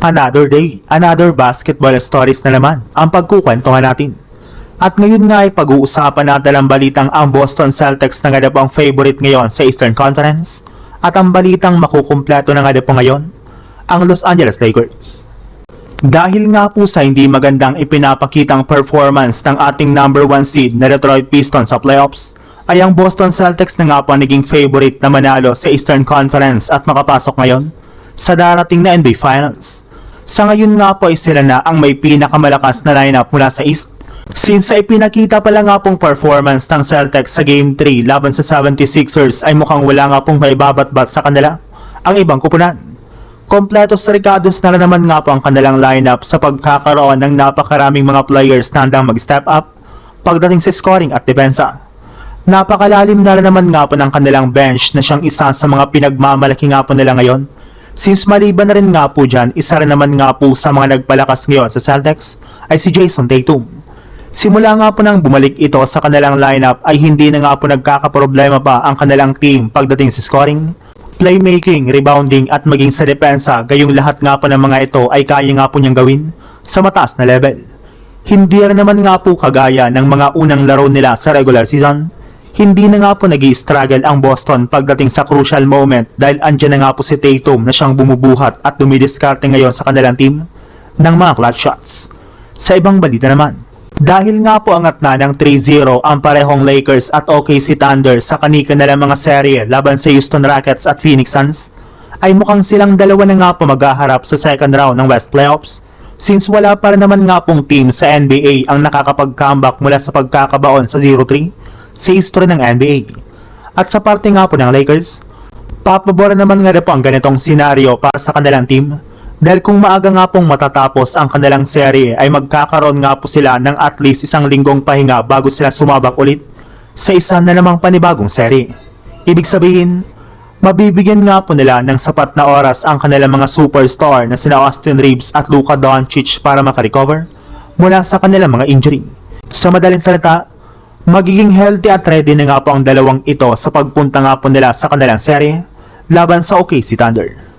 Another day, another basketball stories na naman ang pagkukwentuhan natin. At ngayon nga ay pag-uusapan natin ang balitang ang Boston Celtics na nga ang favorite ngayon sa Eastern Conference at ang balitang makukumpleto na nga po ngayon, ang Los Angeles Lakers. Dahil nga po sa hindi magandang ipinapakitang performance ng ating number 1 seed na Detroit Pistons sa playoffs, ay ang Boston Celtics na nga po naging favorite na manalo sa Eastern Conference at makapasok ngayon sa darating na NBA Finals. Sa ngayon nga po ay sila na ang may pinakamalakas na lineup mula sa East. Since ay pinakita pala nga pong performance ng Celtics sa Game 3 laban sa 76ers ay mukhang wala nga pong maibabat-bat sa kanila ang ibang kupunan. Kompletos ricados na naman nga po ang kanilang lineup sa pagkakaroon ng napakaraming mga players na handang mag-step up pagdating sa scoring at depensa. Napakalalim na naman nga po ng kanilang bench na siyang isa sa mga pinagmamalaki nga po nila ngayon. Since maliban na rin nga po dyan, isa rin naman nga po sa mga nagpalakas ngayon sa Celtics ay si Jason Tatum. Simula nga po nang bumalik ito sa kanilang lineup ay hindi na nga po nagkakaproblema pa ang kanilang team pagdating sa scoring, playmaking, rebounding at maging sa depensa, gayong lahat nga po ng mga ito ay kaya nga po niyang gawin sa mataas na level. Hindi rin naman nga po kagaya ng mga unang laro nila sa regular season. Hindi na nga po nag-i-struggle ang Boston pagdating sa crucial moment dahil andyan na nga po si Tatum na siyang bumubuhat at dumidiskarte ngayon sa kanilang team ng mga clutch shots. Sa ibang balita naman, dahil nga po angat na ng 3-0 ang parehong Lakers at OKC Thunder sa kanika nilang mga serye laban sa Houston Rockets at Phoenix Suns, ay mukhang silang dalawa na nga po maghaharap sa second round ng West Playoffs since wala pa rin naman nga pong team sa NBA ang nakakapag-comeback mula sa pagkakabaon sa 0-3 sa history ng NBA. At sa parte nga po ng Lakers, papabora naman nga po ang ganitong senaryo para sa kanilang team dahil kung maaga nga pong matatapos ang kanilang serye ay magkakaroon nga po sila ng at least isang linggong pahinga bago sila sumabak ulit sa isa na namang panibagong serye. Ibig sabihin, mabibigyan nga po nila ng sapat na oras ang kanilang mga superstar na sina Austin Reeves at Luka Doncic para makarecover mula sa kanilang mga injury. Sa madaling salita, magiging healthy at ready na nga po ang dalawang ito sa pagpunta nga po nila sa kanilang serye laban sa OKC Thunder.